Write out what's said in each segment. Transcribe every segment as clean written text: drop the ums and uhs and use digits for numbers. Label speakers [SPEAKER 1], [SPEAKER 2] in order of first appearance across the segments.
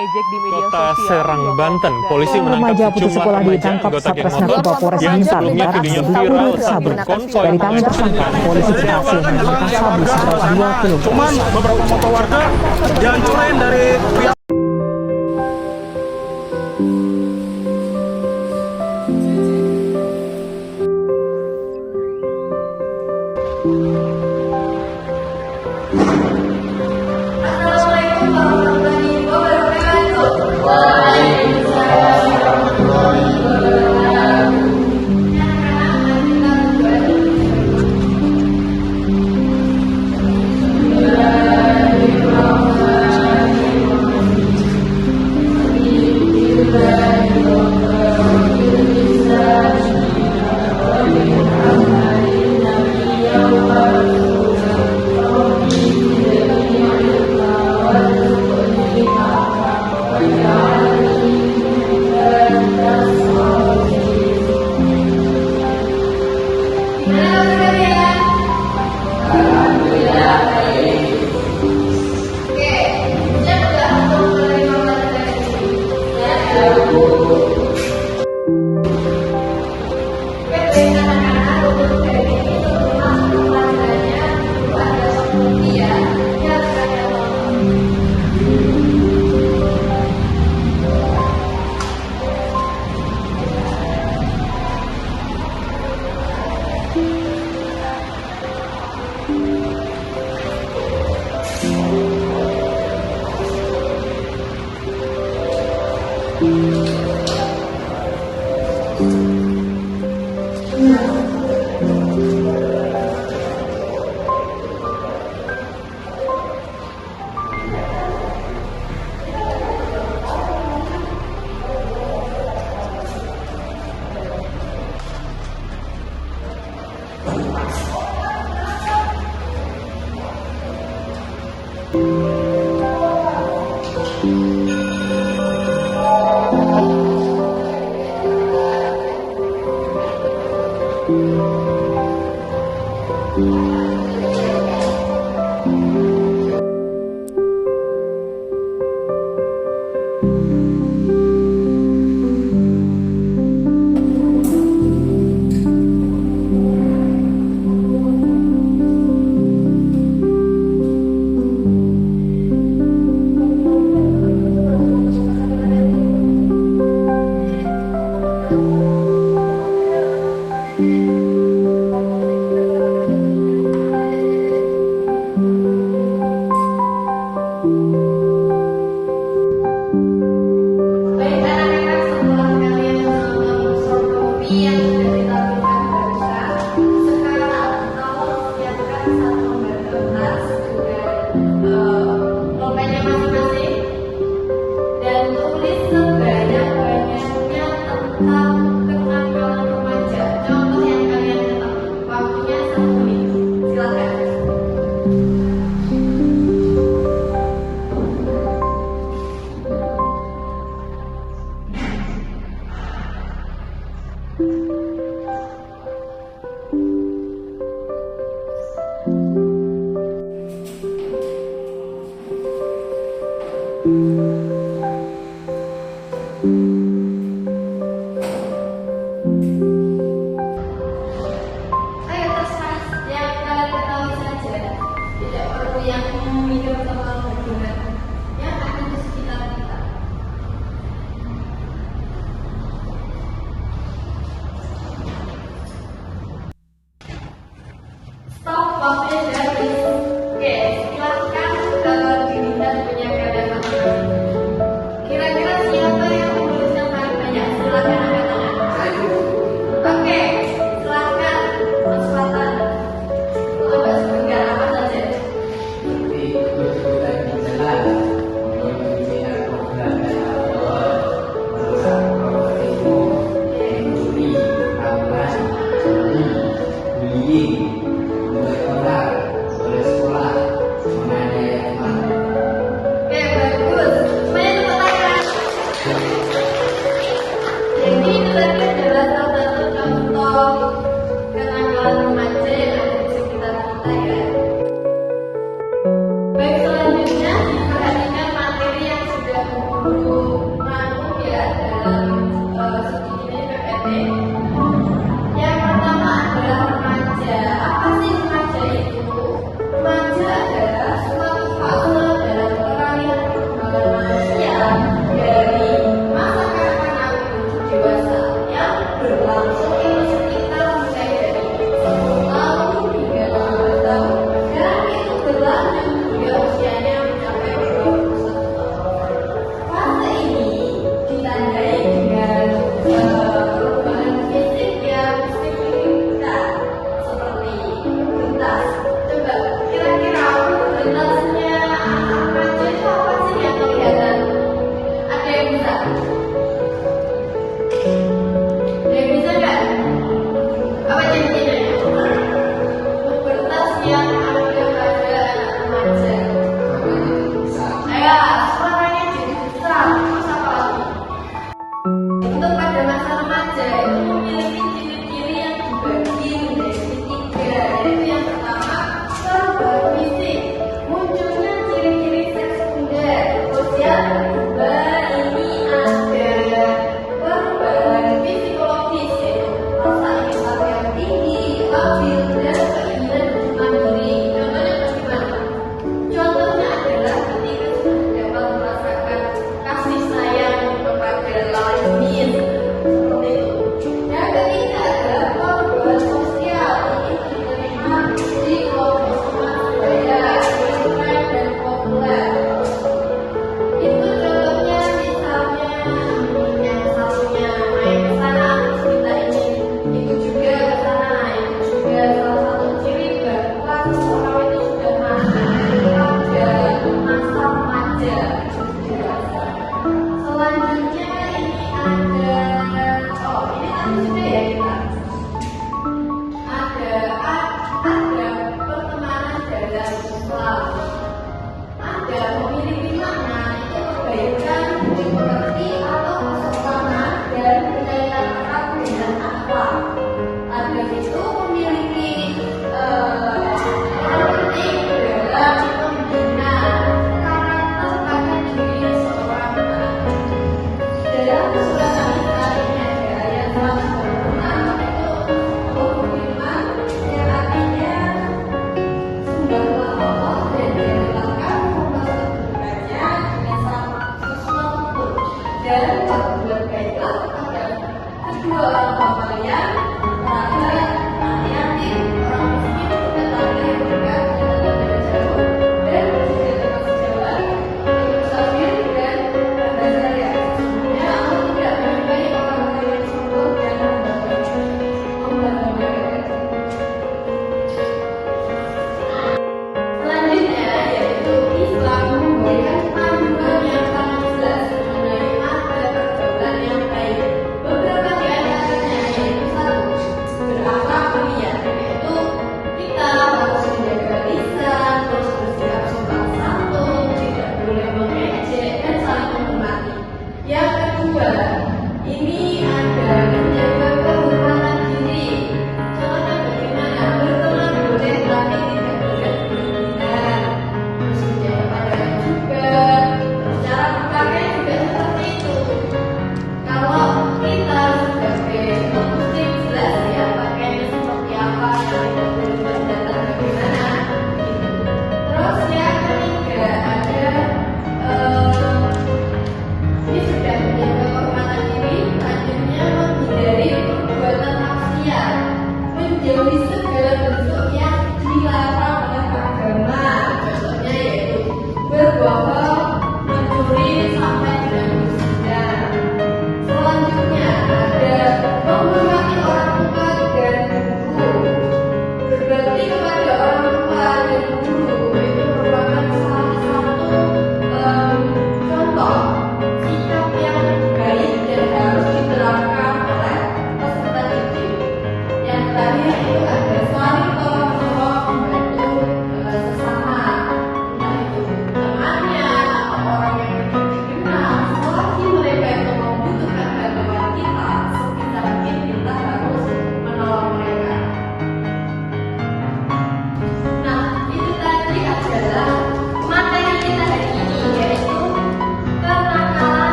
[SPEAKER 1] diejek di media
[SPEAKER 2] Kota
[SPEAKER 1] sosial.
[SPEAKER 2] Serang, Banten, polisi menangkap
[SPEAKER 3] Remaja putus
[SPEAKER 2] sejumlah
[SPEAKER 3] sekolah
[SPEAKER 2] remaja
[SPEAKER 3] ditangkap
[SPEAKER 2] anggota geng
[SPEAKER 3] Satres
[SPEAKER 2] motor
[SPEAKER 3] Narkoba Polres
[SPEAKER 2] yang
[SPEAKER 3] Blitar
[SPEAKER 2] sebelumnya
[SPEAKER 3] Barat
[SPEAKER 2] videonya
[SPEAKER 3] diburu
[SPEAKER 2] viral
[SPEAKER 3] sabu.
[SPEAKER 2] saat berkonvoy
[SPEAKER 3] Dari tangan
[SPEAKER 2] mengajak
[SPEAKER 3] tersangka,
[SPEAKER 2] penumpang.
[SPEAKER 3] polisi berhasil mengamankan sabu seberat 2 kg.
[SPEAKER 4] Cuman beberapa foto warga dihancurin dari pihak.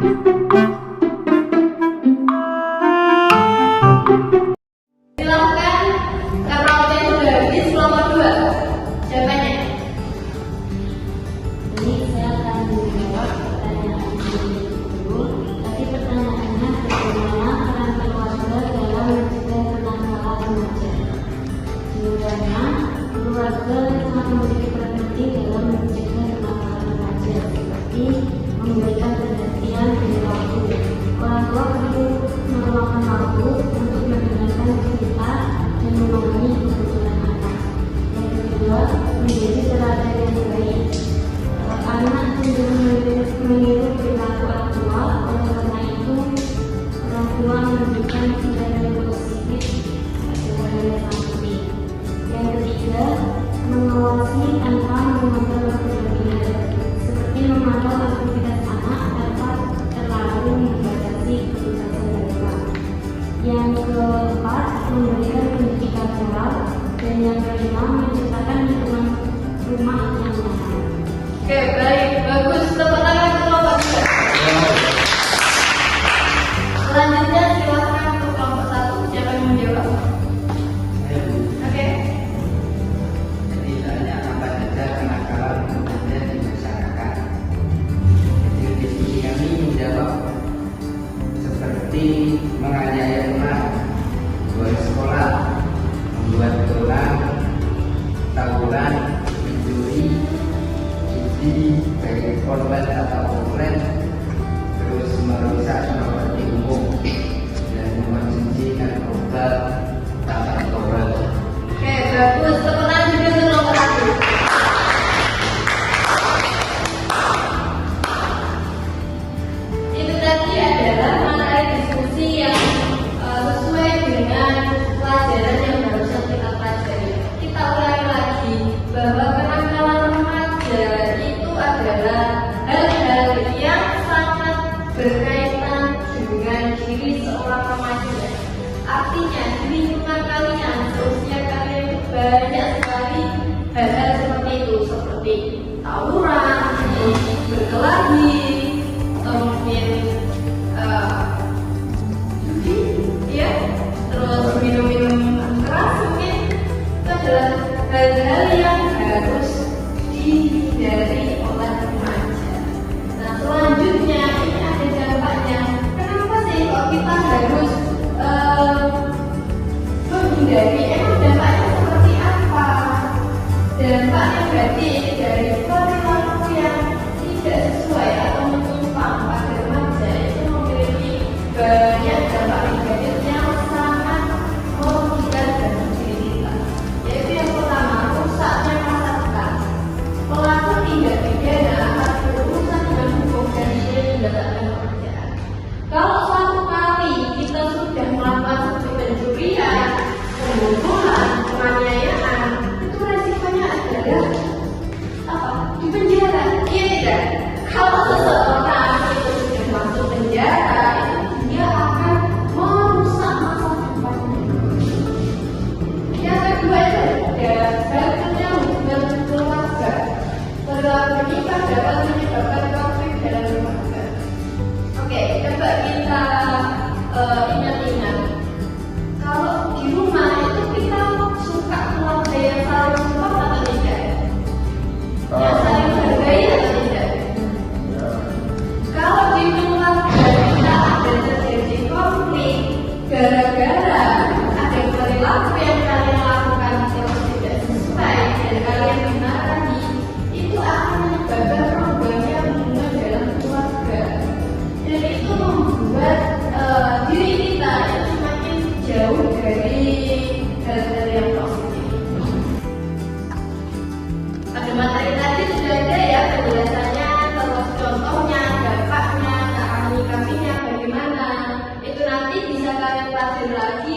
[SPEAKER 1] Silakan karena waktu yang sudah habis kelompok 2. Jawabannya.
[SPEAKER 5] Ini saya akan menjawab pertanyaan dulu. Tadi pertanyaannya bagaimana peran keluarga dalam mencegah kenakalan remaja? Jawabannya, keluarga sangat memiliki peran penting dalam mencegah kenakalan remaja, seperti memberikan perhatian perilaku. Orang tua perlu meluangkan waktu untuk mendengarkan cerita dan memahami kebutuhan anak. Yang kedua, menjadi teladan yang baik. Anak cenderung meniru perilaku orang tua, oleh karena itu orang tua menunjukkan tindakan yang positif kepada sang penting. Yang ketiga, mengawasi tanpa mengontrol berlebihan, seperti memantau aktivitas anak tanpa terlalu membatasi kebebasan mereka. Yang keempat, memberikan pendidikan moral, dan yang kelima, menciptakan lingkungan rumah yang nyaman.
[SPEAKER 1] Oke, baik, bagus. Tepuk tangan untuk kelompok 2. Selanjutnya silakan untuk kelompok 1. Siapa yang menjawab? Oke.
[SPEAKER 6] Jadi soalnya apa saja kenakalan remaja di masyarakat. Jadi di sini kami menjawab seperti menganiaya orang, bolos sekolah, membuat dolan, tawuran, mencuri, judi, baik korban atau offline, terus merusak properti umum dan mengkonsumsi narkoba tanpa tobat.
[SPEAKER 1] Oke, bagus. Tepuk tangan juga untuk nomor 1. Itu tadi adalah materi diskusi yang sesuai dengan pelajaran yang barusan kita pelajari. Kita ulangi lagi bahwa kenakalan remaja itu adalah hal-hal yang sangat berkaitan dengan diri seorang remaja. Artinya di lingkungan kalian, seusia kalian itu banyak sekali hal-hal seperti itu, seperti tawuran, berkelahi, atau mungkin judi, ya, terus minum-minum keras mungkin. Itu adalah hal-hal yang harus dihindari oleh remaja. Nah, selanjutnya ini ada dampaknya. Kenapa sih kok kita harus menghindari? Emang dampaknya seperti apa? Dampaknya berarti dari perilaku yang tidak sesuai atau menyimpang pada remaja itu memiliki banyak dampak negatif yang sangat merugikan bagi diri kita. Yaitu yang pertama, rusaknya masa depan. Pelaku tindak pidana akan berurusan dengan hukum dan dia mendapatkan pekerjaan. Kalau suatu kali kita sudah melakukan seperti pencurian, pembunuhan, penganiayaan, itu resikonya adalah apa? Di penjara. Iya tidak? Kalau seseorang itu sudah masuk penjara, itu dia akan merusak masa depannya. Yang kedua itu ada baiknya hubungan keluarga. Perilaku nikah dapat menyebabkan konflik dalam keluarga. Oke, coba kita ingat-ingat. Kalau di rumah itu kita suka keluarga yang saling support atau tidak? Yang saling menghargai atau tidak? Kalau di keluarga kita ada terjadi konflik gara-gara ada perilaku yang kalian lakukan yang tidak sesuai dan kalian dimarahi, itu akan menyebabkan problemnya hubungan dalam keluarga. Dan itu membuat diri kita itu semakin jauh dari hal-hal yang positif. Pada materi tadi sudah ada ya penjelasannya, terus contohnya, dampaknya, cara menyikapinya bagaimana. Itu nanti bisa kalian pelajari lagi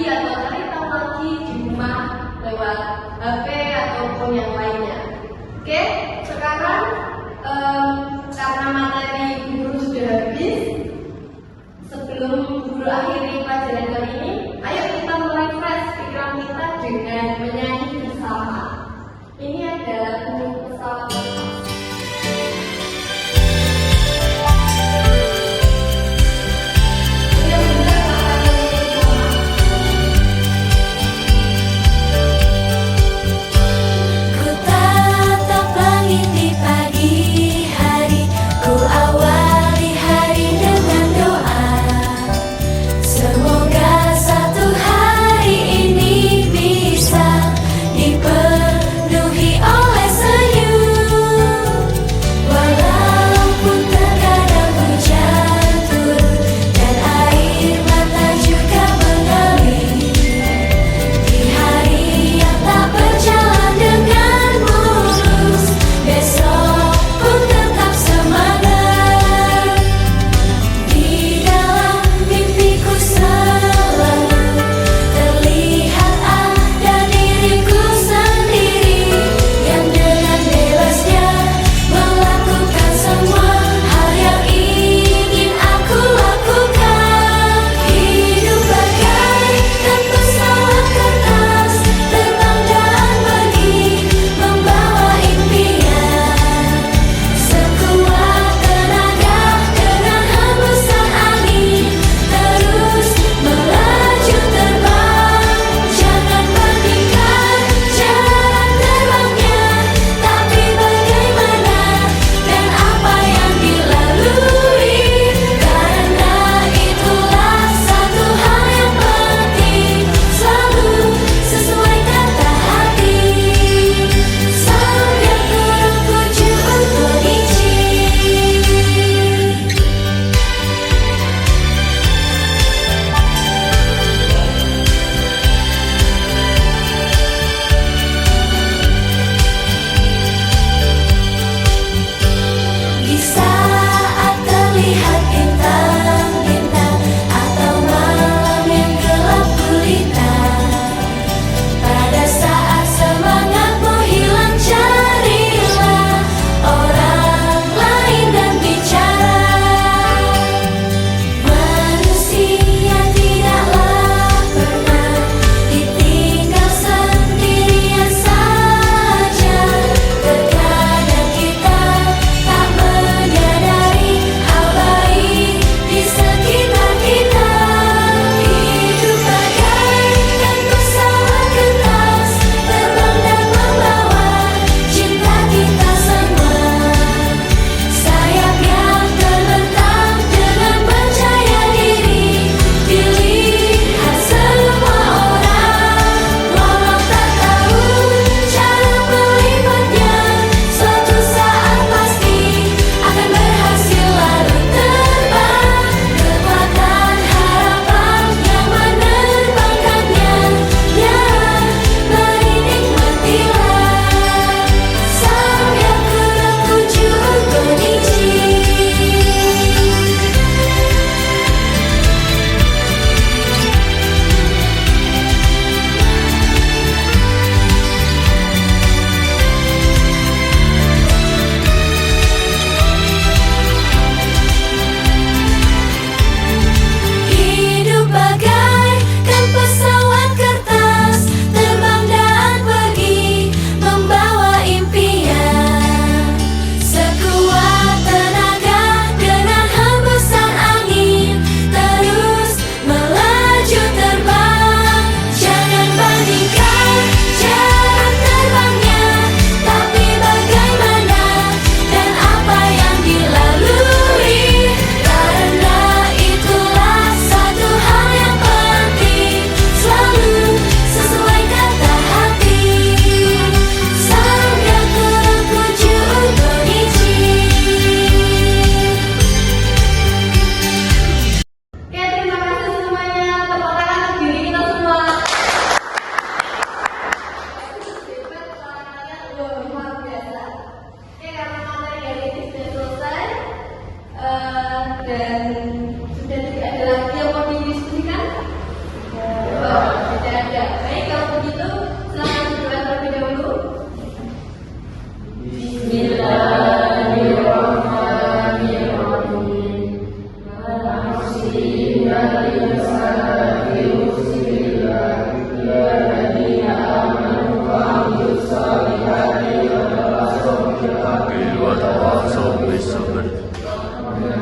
[SPEAKER 7] وتواصوا بالصبر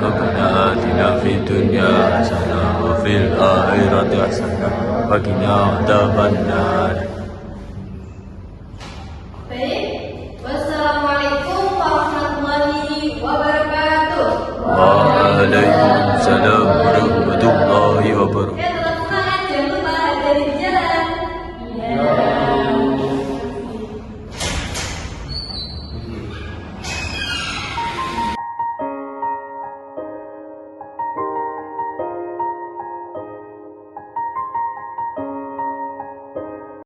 [SPEAKER 7] ربنا آتنا في الدنيا حسنة وفي الآخرة حسنة وقنا عذاب النار.
[SPEAKER 1] Baik, wassalamualaikum warahmatullahi wabarakatuh.
[SPEAKER 7] Waalaikumsalam